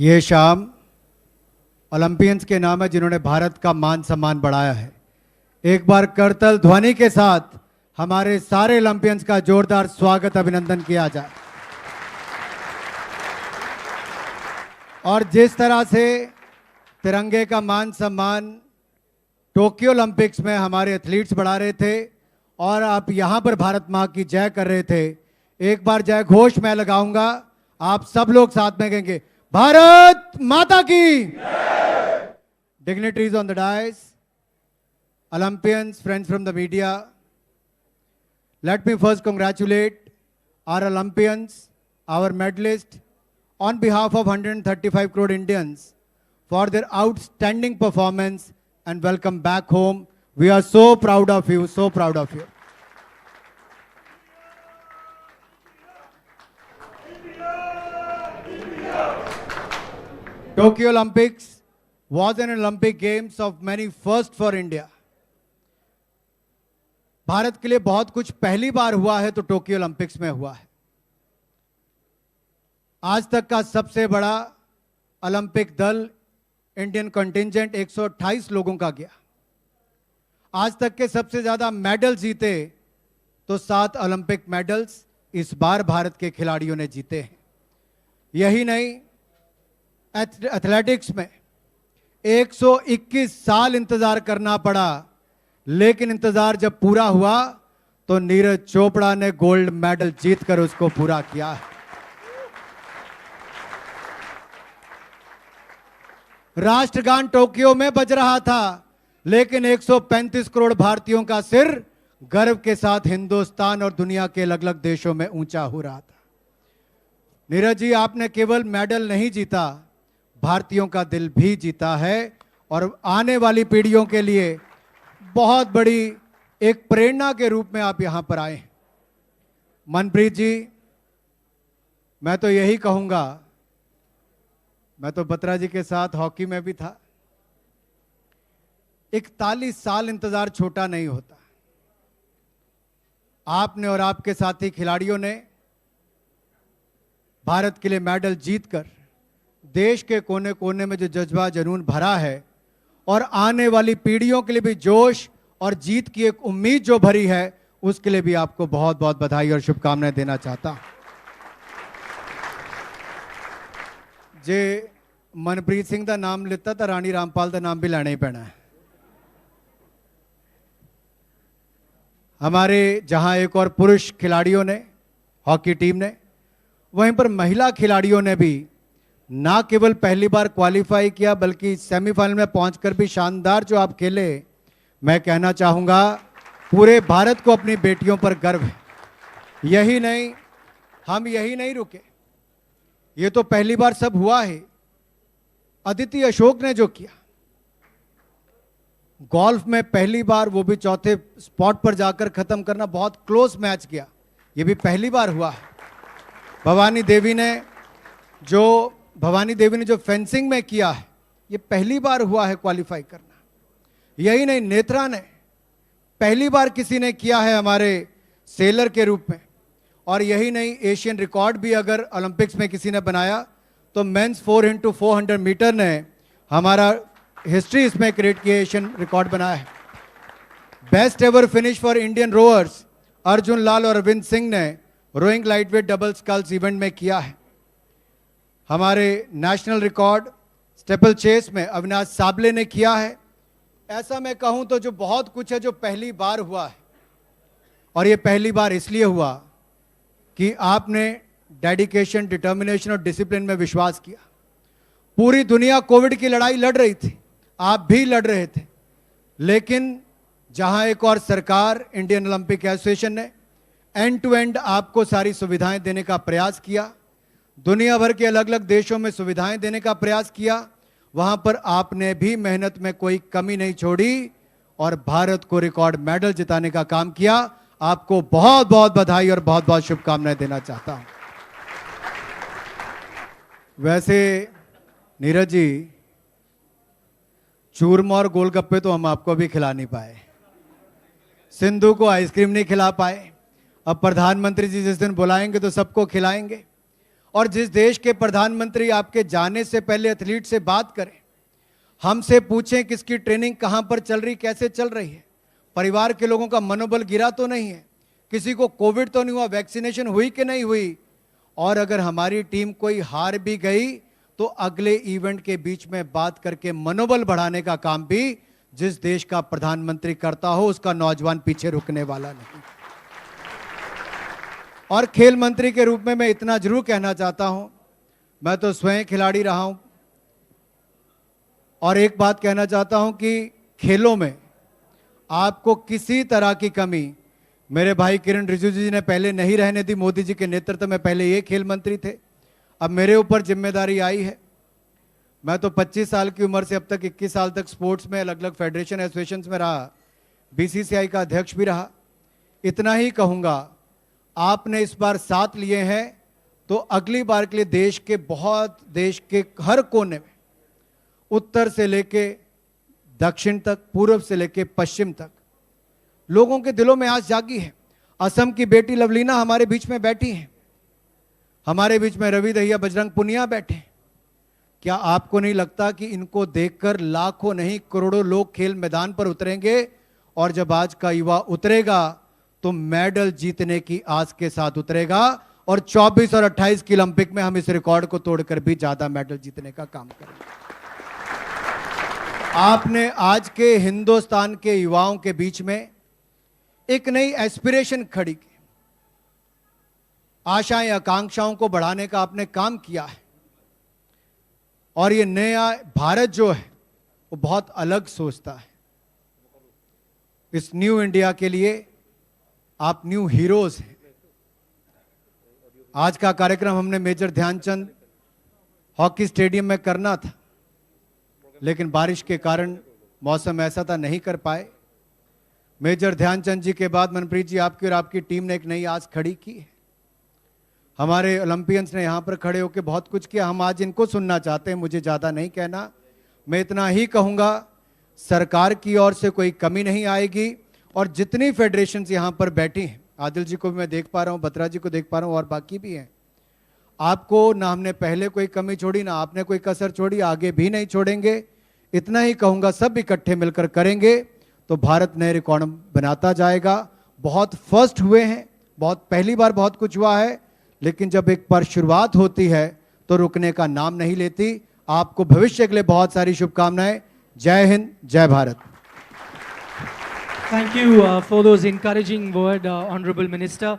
ये शाम ओलंपियंस के नाम है जिन्होंने भारत का मान सम्मान बढ़ाया है। एक बार करतल ध्वनि के साथ हमारे सारे ओलंपियंस का जोरदार स्वागत अभिनंदन किया जाए। और जिस तरह से तिरंगे का मान सम्मान टोक्यो ओलंपिक्स में हमारे एथलीट्स बढ़ा रहे थे और आप यहां पर भारत मां की जय कर रहे थे, एक बार जय घोष मैं लगाऊंगा, आप सब लोग साथ में कहेंगे भारत माता की। Dignitaries on the dais, Olympians, friends from the media, let me first congratulate our Olympians, our medalists, on behalf of 135 crore Indians for their outstanding performance and welcome back home. We are so proud of you, so proud of you. Tokyo Olympics was an Olympic Games of many firsts for India. Bharat के लिए बहुत कुछ पहली बार हुआ है तो Tokyo Olympics में हुआ है। आज तक का सबसे बड़ा ओलंपिक दल इंडियन कंटिंजेंट 128 लोगों का गया। आज तक के सबसे ज्यादा मेडल जीते तो 7 ओलंपिक मेडल्स इस बार भारत के खिलाड़ियों ने जीते हैं। यही नहीं, एथलेटिक्स में 121 साल इंतजार करना पड़ा, लेकिन इंतजार जब पूरा हुआ तो नीरज चोपड़ा ने गोल्ड मेडल जीतकर उसको पूरा किया है। राष्ट्रगान टोक्यो में बज रहा था, लेकिन 135 करोड़ भारतीयों का सिर गर्व के साथ हिंदुस्तान और दुनिया के अलग अलग देशों में ऊंचा हो रहा था। नीरज जी, आपने केवल मेडल नहीं जीता, भारतीयों का दिल भी जीता है और आने वाली पीढ़ियों के लिए बहुत बड़ी एक प्रेरणा के रूप में आप यहां पर आए हैं। मनप्रीत जी, मैं तो यही कहूंगा, मैं तो बत्रा जी के साथ हॉकी में भी था, 41 साल इंतजार छोटा नहीं होता। आपने और आपके साथी खिलाड़ियों ने भारत के लिए मेडल जीतकर देश के कोने कोने में जो जज्बा जुनून भरा है और आने वाली पीढ़ियों के लिए भी जोश और जीत की एक उम्मीद जो भरी है, उसके लिए भी आपको बहुत बहुत बधाई और शुभकामनाएं देना चाहता हूं। जे मनप्रीत सिंह का नाम लेता तो रानी रामपाल का नाम भी लेना ही पैना है। हमारे जहां एक और पुरुष खिलाड़ियों ने, हॉकी टीम ने, वहीं पर महिला खिलाड़ियों ने भी ना केवल पहली बार क्वालिफाई किया बल्कि सेमीफाइनल में पहुंचकर भी शानदार जो आप खेले। मैं कहना चाहूंगा पूरे भारत को अपनी बेटियों पर गर्व है। यही नहीं, हम यही नहीं रुके, ये तो पहली बार सब हुआ है। अदिति अशोक ने जो किया गोल्फ में पहली बार, वो भी चौथे स्पॉट पर जाकर खत्म करना, बहुत क्लोज मैच किया, ये भी पहली बार हुआ है। भवानी देवी ने जो फेंसिंग में किया है, ये पहली बार हुआ है क्वालिफाई करना। यही नहीं, नेत्रा ने पहली बार किसी ने किया है हमारे सेलर के रूप में। और यही नहीं, एशियन रिकॉर्ड भी अगर ओलंपिक्स में किसी ने बनाया तो मेंस 4x400 मीटर ने हमारा हिस्ट्री इसमें क्रिएट किया, एशियन रिकॉर्ड बनाया है। Best ever finish for Indian rowers Arjun Lal और अरविंद सिंह ने rowing lightweight double sculls event में किया है। हमारे नेशनल रिकॉर्ड स्टेपल चेस में अविनाश साबले ने किया है। ऐसा मैं कहूं तो जो बहुत कुछ है जो पहली बार हुआ है, और ये पहली बार इसलिए हुआ कि आपने डेडिकेशन, डिटर्मिनेशन और डिसिप्लिन में विश्वास किया। पूरी दुनिया कोविड की लड़ाई लड़ रही थी, आप भी लड़ रहे थे, लेकिन जहां एक और सरकार, इंडियन ओलंपिक एसोसिएशन ने एंड टू एंड आपको सारी सुविधाएं देने का प्रयास किया, दुनिया भर के अलग अलग देशों में सुविधाएं देने का प्रयास किया, वहां पर आपने भी मेहनत में कोई कमी नहीं छोड़ी और भारत को रिकॉर्ड मेडल जिताने का काम किया। आपको बहुत बहुत बधाई और बहुत बहुत शुभकामनाएं देना चाहता हूं। वैसे नीरज जी, चूरमा और गोलगप्पे तो हम आपको भी खिला नहीं पाए, सिंधु को आइसक्रीम नहीं खिला पाए, अब प्रधानमंत्री जी जिस दिन बुलाएंगे तो सबको खिलाएंगे। और जिस देश के प्रधानमंत्री आपके जाने से पहले एथलीट से बात करें, हमसे पूछें किसकी ट्रेनिंग कहां पर चल रही, कैसे चल रही है, परिवार के लोगों का मनोबल गिरा तो नहीं है, किसी को कोविड तो नहीं हुआ, वैक्सीनेशन हुई कि नहीं हुई, और अगर हमारी टीम कोई हार भी गई तो अगले इवेंट के बीच में बात करके मनोबल बढ़ाने का काम भी जिस देश का प्रधानमंत्री करता हो, उसका नौजवान पीछे रुकने वाला नहीं। और खेल मंत्री के रूप में मैं इतना जरूर कहना चाहता हूं, मैं तो स्वयं खिलाड़ी रहा हूं, और एक बात कहना चाहता हूं कि खेलों में आपको किसी तरह की कमी मेरे भाई किरण रिजिजू जी ने पहले नहीं रहने दी। मोदी जी के नेतृत्व में पहले ये खेल मंत्री थे, अब मेरे ऊपर जिम्मेदारी आई है। मैं तो 25 साल की उम्र से अब तक 21 साल तक स्पोर्ट्स में अलग अलग फेडरेशन एसोसिएशंस में रहा, बीसीसीआई का अध्यक्ष भी रहा। इतना ही कहूँगा, आपने इस बार साथ लिए हैं तो अगली बार के लिए देश के हर कोने में, उत्तर से लेके दक्षिण तक, पूर्व से लेके पश्चिम तक लोगों के दिलों में आस जागी है। असम की बेटी लवलीना हमारे बीच में बैठी हैं, हमारे बीच में रवि दहिया, बजरंग पुनिया बैठे हैं। क्या आपको नहीं लगता कि इनको देखकर लाखों नहीं करोड़ों लोग खेल मैदान पर उतरेंगे, और जब आज का युवा उतरेगा तो मेडल जीतने की आस के साथ उतरेगा, और 24 और 28 की ओलंपिक में हम इस रिकॉर्ड को तोड़कर भी ज्यादा मेडल जीतने का काम करेंगे। आपने आज के हिंदुस्तान के युवाओं के बीच में एक नई एस्पिरेशन खड़ी की, आशाएं आकांक्षाओं को बढ़ाने का आपने काम किया है, और ये नया भारत जो है वो बहुत अलग सोचता है। इस न्यू इंडिया के लिए आप न्यू हीरोज हैं। आज का कार्यक्रम हमने मेजर ध्यानचंद हॉकी स्टेडियम में करना था, लेकिन बारिश के कारण मौसम ऐसा था, नहीं कर पाए। मेजर ध्यानचंद जी के बाद मनप्रीत जी, आपकी और आपकी टीम ने एक नई आस खड़ी की है। हमारे ओलंपियंस ने यहाँ पर खड़े होकर बहुत कुछ किया, हम आज इनको सुनना चाहते हैं। मुझे ज़्यादा नहीं कहना, मैं इतना ही कहूँगा, सरकार की ओर से कोई कमी नहीं आएगी, और जितनी फेडरेशन यहाँ पर बैठी हैं, आदिल जी को भी मैं देख पा रहा हूँ, बत्रा जी को देख पा रहा हूँ, और बाकी भी हैं, आपको ना हमने पहले कोई कमी छोड़ी, ना आपने कोई कसर छोड़ी, आगे भी नहीं छोड़ेंगे। इतना ही कहूँगा, सब इकट्ठे मिलकर करेंगे तो भारत नए रिकॉर्ड बनाता जाएगा। बहुत फर्स्ट हुए हैं, बहुत पहली बार बहुत कुछ हुआ है, लेकिन जब एक बार शुरुआत होती है तो रुकने का नाम नहीं लेती। आपको भविष्य के लिए बहुत सारी शुभकामनाएं। जय हिंद, जय Bharat. Thank you for those encouraging words, Honorable Minister.